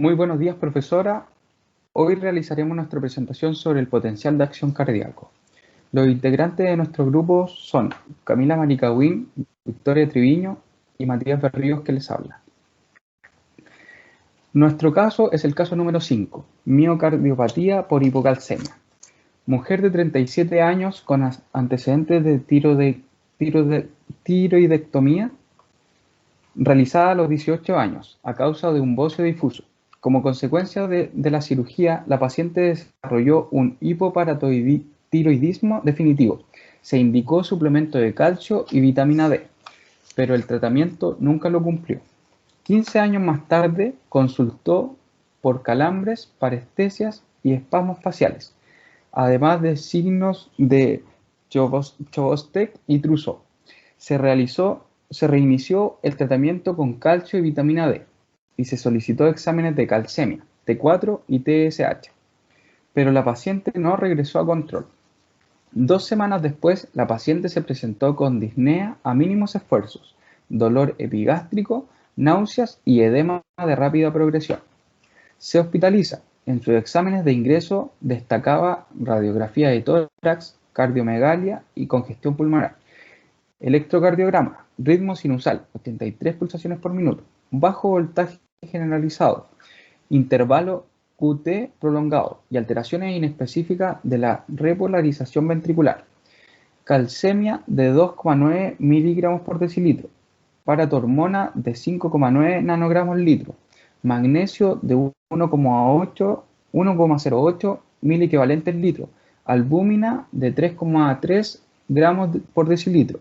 Muy buenos días, profesora. Hoy realizaremos nuestra presentación sobre el potencial de acción cardíaco. Los integrantes de nuestro grupo son Camila Maricawin, Victoria Triviño y Matías Berríos, que les habla. Nuestro caso es el caso número 5, miocardiopatía por hipocalcemia. Mujer de 37 años con antecedentes de tiroidectomía realizada a los 18 años a causa de un bocio difuso. Como consecuencia de la cirugía, la paciente desarrolló un hipoparatiroidismo definitivo. Se indicó suplemento de calcio y vitamina D, pero el tratamiento nunca lo cumplió. 15 años más tarde consultó por calambres, parestesias y espasmos faciales, además de signos de Chvostek y Trousseau. Se reinició el tratamiento con calcio y vitamina D y se solicitó exámenes de calcemia, T4 y TSH, pero la paciente no regresó a control. 2 semanas después, la paciente se presentó con disnea a mínimos esfuerzos, dolor epigástrico, náuseas y edema de rápida progresión. Se hospitaliza. En sus exámenes de ingreso destacaba radiografía de tórax, cardiomegalia y congestión pulmonar. Electrocardiograma, ritmo sinusal, 83 pulsaciones por minuto, bajo voltaje generalizado, intervalo QT prolongado y alteraciones inespecíficas de la repolarización ventricular. Calcemia de 2,9 miligramos por decilitro, paratormona de 5,9 nanogramos litro, magnesio de 1,08 miliequivalentes litro, albúmina de 3,3 gramos por decilitro,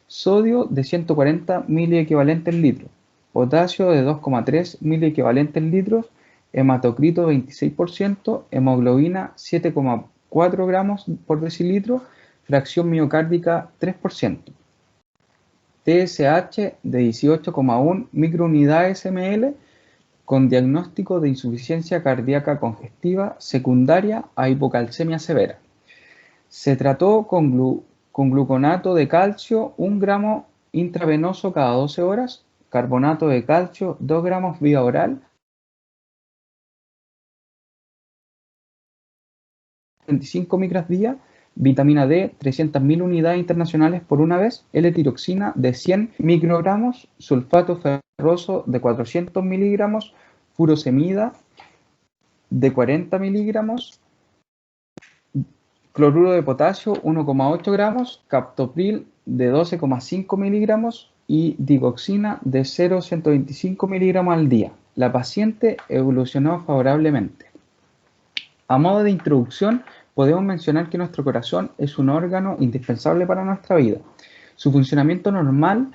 sodio de 140 miliequivalentes litros, potasio de 2,3 miliequivalentes litros, hematocrito 26%, hemoglobina 7,4 gramos por decilitro, fracción miocárdica 3%, TSH de 18,1 microunidades ml, con diagnóstico de insuficiencia cardíaca congestiva secundaria a hipocalcemia severa. Se trató con gluconato de calcio 1 gramo intravenoso cada 12 horas, carbonato de calcio 2 gramos vía oral, 25 micras día, vitamina D 300.000 unidades internacionales por una vez, L-tiroxina de 100 microgramos, sulfato ferroso de 400 miligramos, furosemida de 40 miligramos, cloruro de potasio 1,8 gramos, captopril de 12,5 miligramos y digoxina de 0,125 miligramos al día. La paciente evolucionó favorablemente. A modo de introducción, podemos mencionar que nuestro corazón es un órgano indispensable para nuestra vida. Su funcionamiento normal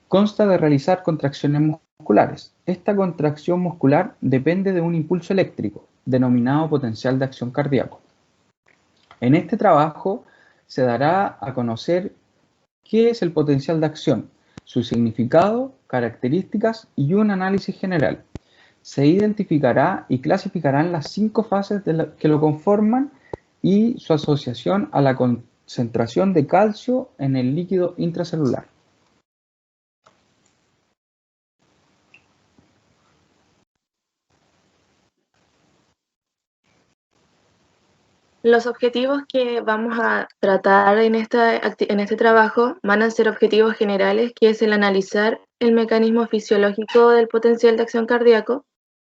consta de realizar contracciones musculares. Esta contracción muscular depende de un impulso eléctrico, denominado potencial de acción cardíaco. En este trabajo se dará a conocer qué es el potencial de acción, su significado, características y un análisis general. Se identificará y clasificarán las 5 fases que lo conforman y su asociación a la concentración de calcio en el líquido intracelular. Los objetivos que vamos a tratar en este trabajo van a ser objetivos generales, que es el analizar el mecanismo fisiológico del potencial de acción cardíaco,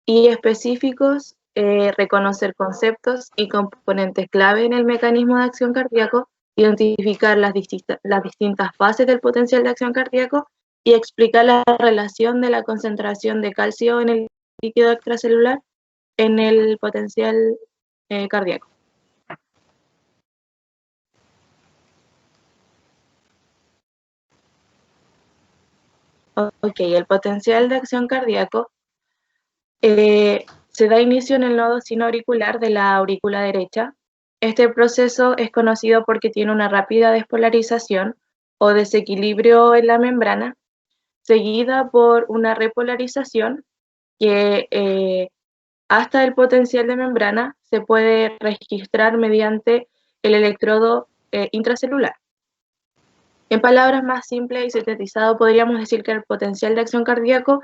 y específicos, reconocer conceptos y componentes clave en el mecanismo de acción cardíaco, identificar las distintas fases del potencial de acción cardíaco y explicar la relación de la concentración de calcio en el líquido extracelular en el potencial cardíaco. Ok, el potencial de acción cardíaco se da inicio en el nodo sinoauricular de la aurícula derecha. Este proceso es conocido porque tiene una rápida despolarización o desequilibrio en la membrana, seguida por una repolarización que hasta el potencial de membrana se puede registrar mediante el electrodo intracelular. En palabras más simples y sintetizado, podríamos decir que el potencial de acción cardíaco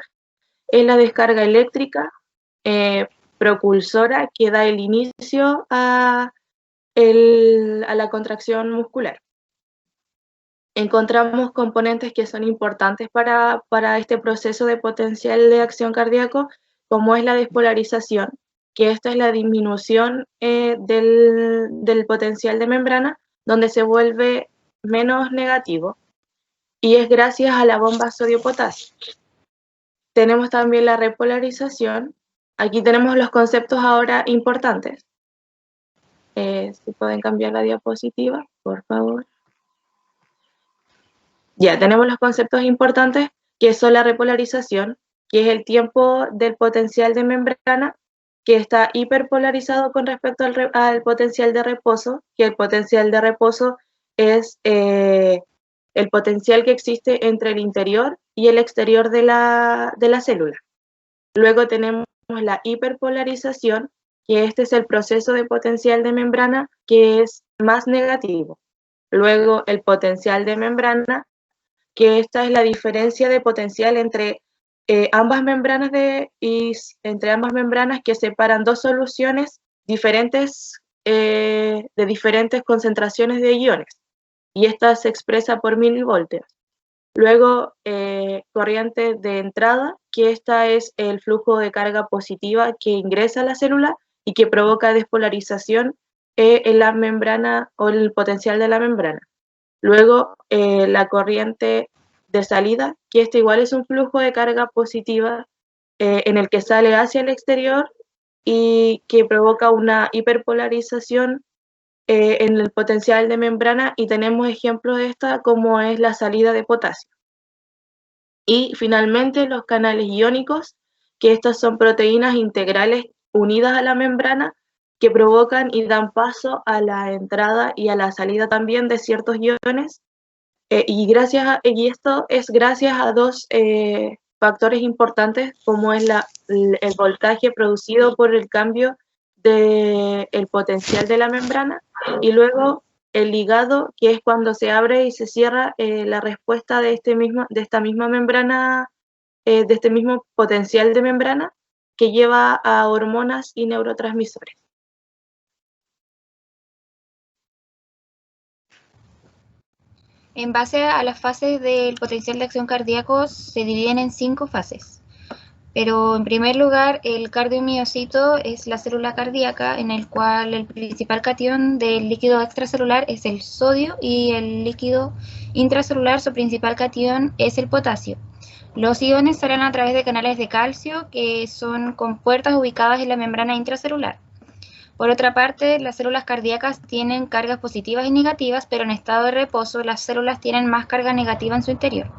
es la descarga eléctrica propulsora que da el inicio a la contracción muscular. Encontramos componentes que son importantes para este proceso de potencial de acción cardíaco, como es la despolarización, que esta es la disminución del potencial de membrana, donde se vuelve menos negativo, y es gracias a la bomba sodio-potasio. Tenemos también la repolarización. Aquí tenemos los conceptos ahora importantes. Si pueden cambiar la diapositiva, por favor. Ya, tenemos los conceptos importantes, que son la repolarización, que es el tiempo del potencial de membrana, que está hiperpolarizado con respecto al potencial de reposo, que el potencial de reposo es el potencial que existe entre el interior y el exterior de la célula. Luego tenemos la hiperpolarización, que este es el proceso de potencial de membrana que es más negativo. Luego el potencial de membrana, que esta es la diferencia de potencial entre ambas membranas que separan dos soluciones diferentes de diferentes concentraciones de iones, y esta se expresa por milivoltios. Luego, corriente de entrada, que esta es el flujo de carga positiva que ingresa a la célula y que provoca despolarización en la membrana o el potencial de la membrana. Luego, la corriente de salida, que este igual es un flujo de carga positiva en el que sale hacia el exterior y que provoca una hiperpolarización en el potencial de membrana, y tenemos ejemplos de esta como es la salida de potasio. Y finalmente los canales iónicos, que estas son proteínas integrales unidas a la membrana que provocan y dan paso a la entrada y a la salida también de ciertos iones, y esto es gracias a dos factores importantes, como es el voltaje producido por el cambio del potencial de la membrana, y luego el ligado, que es cuando se abre y se cierra la respuesta de esta misma membrana, de este mismo potencial de membrana, que lleva a hormonas y neurotransmisores. En base a las fases del potencial de acción cardíaco se dividen en 5 fases. Pero en primer lugar, el cardiomiocito es la célula cardíaca en el cual el principal catión del líquido extracelular es el sodio y el líquido intracelular, su principal catión es el potasio. Los iones salen a través de canales de calcio que son compuertas ubicadas en la membrana intracelular. Por otra parte, las células cardíacas tienen cargas positivas y negativas, pero en estado de reposo las células tienen más carga negativa en su interior.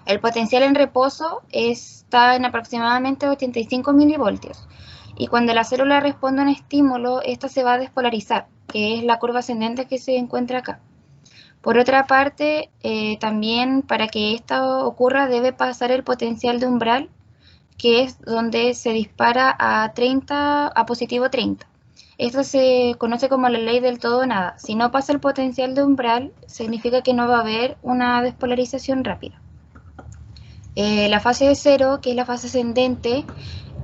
El potencial en reposo está en aproximadamente 85 milivoltios, y cuando la célula responde a un estímulo, esta se va a despolarizar, que es la curva ascendente que se encuentra acá. Por otra parte, también para que esto ocurra debe pasar el potencial de umbral, que es donde se dispara a positivo 30. Esto se conoce como la ley del todo o nada. Si no pasa el potencial de umbral, significa que no va a haber una despolarización rápida. La fase de 0, que es la fase ascendente,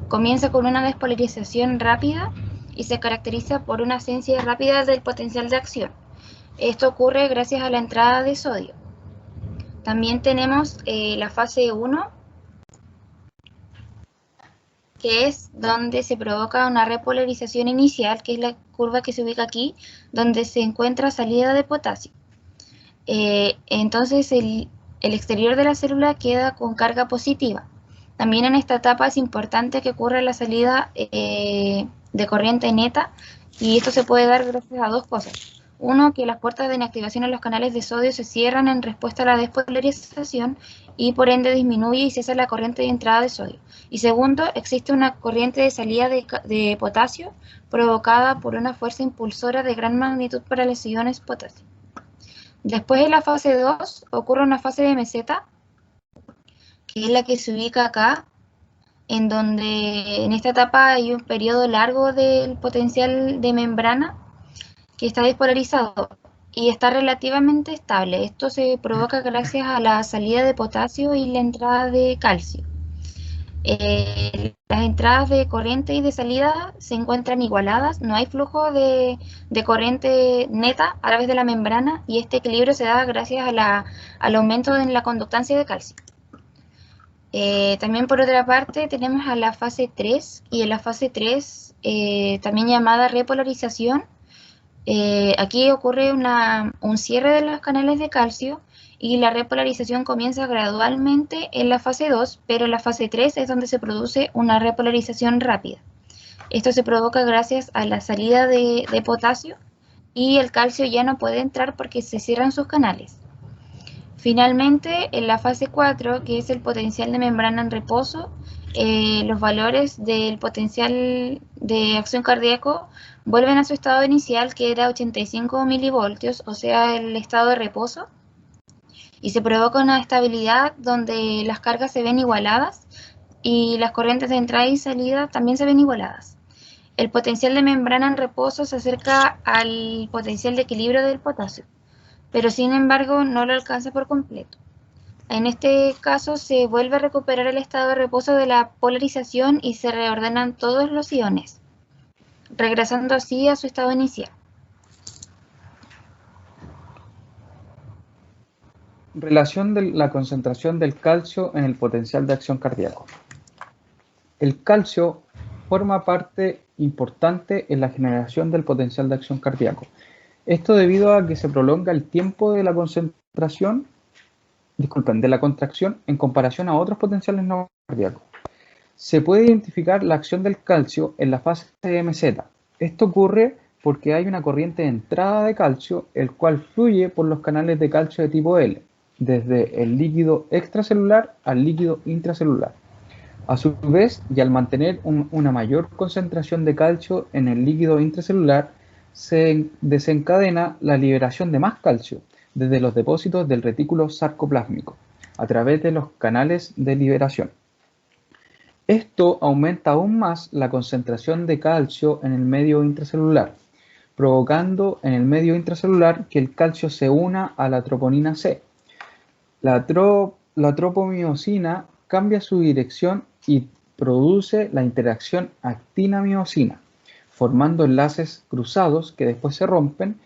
comienza con una despolarización rápida y se caracteriza por una ausencia rápida del potencial de acción. Esto ocurre gracias a la entrada de sodio. También tenemos la fase 1, que es donde se provoca una repolarización inicial, que es la curva que se ubica aquí, donde se encuentra salida de potasio. Entonces el exterior de la célula queda con carga positiva. También en esta etapa es importante que ocurra la salida de corriente neta, y esto se puede dar gracias a dos cosas. Uno, que las puertas de inactivación en los canales de sodio se cierran en respuesta a la despolarización y por ende disminuye y cesa la corriente de entrada de sodio. Y segundo, existe una corriente de salida de potasio provocada por una fuerza impulsora de gran magnitud para los iones potasio. Después de la fase 2 ocurre una fase de meseta, que es la que se ubica acá, en donde en esta etapa hay un periodo largo del potencial de membrana que está despolarizado y está relativamente estable. Esto se provoca gracias a la salida de potasio y la entrada de calcio. Las entradas de corriente y de salida se encuentran igualadas, no hay flujo de corriente neta a través de la membrana y este equilibrio se da gracias al aumento en la conductancia de calcio. También por otra parte tenemos a la fase 3 y en la fase 3 también llamada repolarización. Aquí ocurre un cierre de los canales de calcio y la repolarización comienza gradualmente en la fase 2, pero en la fase 3 es donde se produce una repolarización rápida. Esto se provoca gracias a la salida de potasio y el calcio ya no puede entrar porque se cierran sus canales. Finalmente, en la fase 4, que es el potencial de membrana en reposo, los valores del potencial de acción cardíaco vuelven a su estado inicial, que era 85 milivoltios, o sea, el estado de reposo, y se provoca una estabilidad donde las cargas se ven igualadas y las corrientes de entrada y salida también se ven igualadas. El potencial de membrana en reposo se acerca al potencial de equilibrio del potasio, pero sin embargo no lo alcanza por completo. En este caso se vuelve a recuperar el estado de reposo de la polarización y se reordenan todos los iones, regresando así a su estado inicial. Relación de la concentración del calcio en el potencial de acción cardíaco. El calcio forma parte importante en la generación del potencial de acción cardíaco. Esto debido a que se prolonga el tiempo de la contracción en comparación a otros potenciales no cardíacos. Se puede identificar la acción del calcio en la fase de MZ. Esto ocurre porque hay una corriente de entrada de calcio, el cual fluye por los canales de calcio de tipo L, desde el líquido extracelular al líquido intracelular. A su vez, y al mantener una mayor concentración de calcio en el líquido intracelular, se desencadena la liberación de más calcio desde los depósitos del retículo sarcoplásmico a través de los canales de liberación. Esto aumenta aún más la concentración de calcio en el medio intracelular, provocando en el medio intracelular que el calcio se una a la troponina C. La tropomiosina cambia su dirección y produce la interacción actina-miosina, formando enlaces cruzados que después se rompen.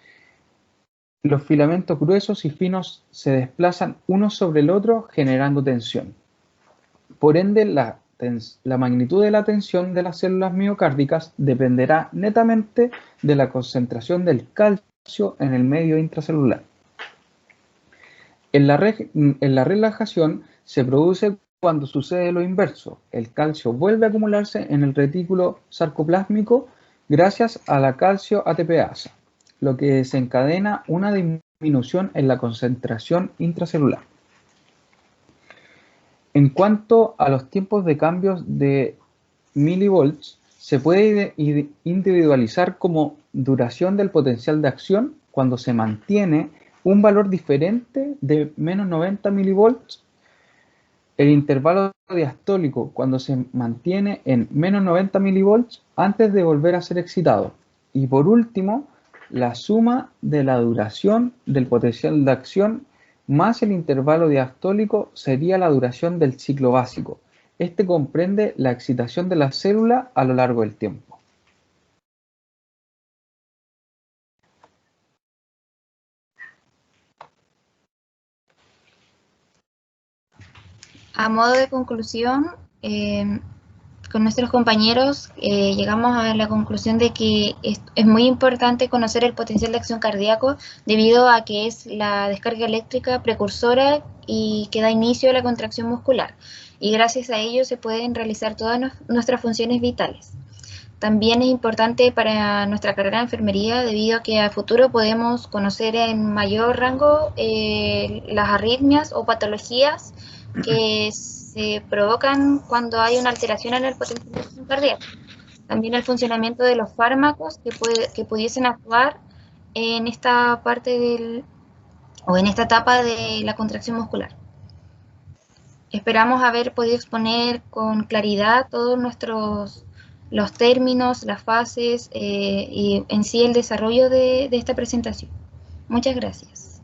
Los filamentos gruesos y finos se desplazan uno sobre el otro generando tensión. Por ende, la magnitud de la tensión de las células miocárdicas dependerá netamente de la concentración del calcio en el medio intracelular. En la relajación se produce cuando sucede lo inverso. El calcio vuelve a acumularse en el retículo sarcoplásmico gracias a la calcio ATPasa, lo que desencadena una disminución en la concentración intracelular. En cuanto a los tiempos de cambios de milivolts, se puede individualizar como duración del potencial de acción cuando se mantiene un valor diferente de menos 90 milivolts, el intervalo diastólico cuando se mantiene en menos 90 milivolts antes de volver a ser excitado, y por último, la suma de la duración del potencial de acción más el intervalo diastólico sería la duración del ciclo básico. Este comprende la excitación de la célula a lo largo del tiempo. A modo de conclusión, con nuestros compañeros llegamos a la conclusión de que es muy importante conocer el potencial de acción cardíaco debido a que es la descarga eléctrica precursora y que da inicio a la contracción muscular, y gracias a ello se pueden realizar todas nuestras funciones vitales. También es importante para nuestra carrera de enfermería debido a que a futuro podemos conocer en mayor rango las arritmias o patologías que se provocan cuando hay una alteración en el potencial de acción cardíaca. También el funcionamiento de los fármacos que pudiesen actuar en esta parte en esta etapa de la contracción muscular. Esperamos haber podido exponer con claridad todos los términos, las fases y en sí el desarrollo de esta presentación. Muchas gracias.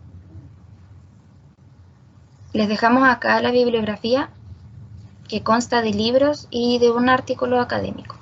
Les dejamos acá la bibliografía que consta de libros y de un artículo académico.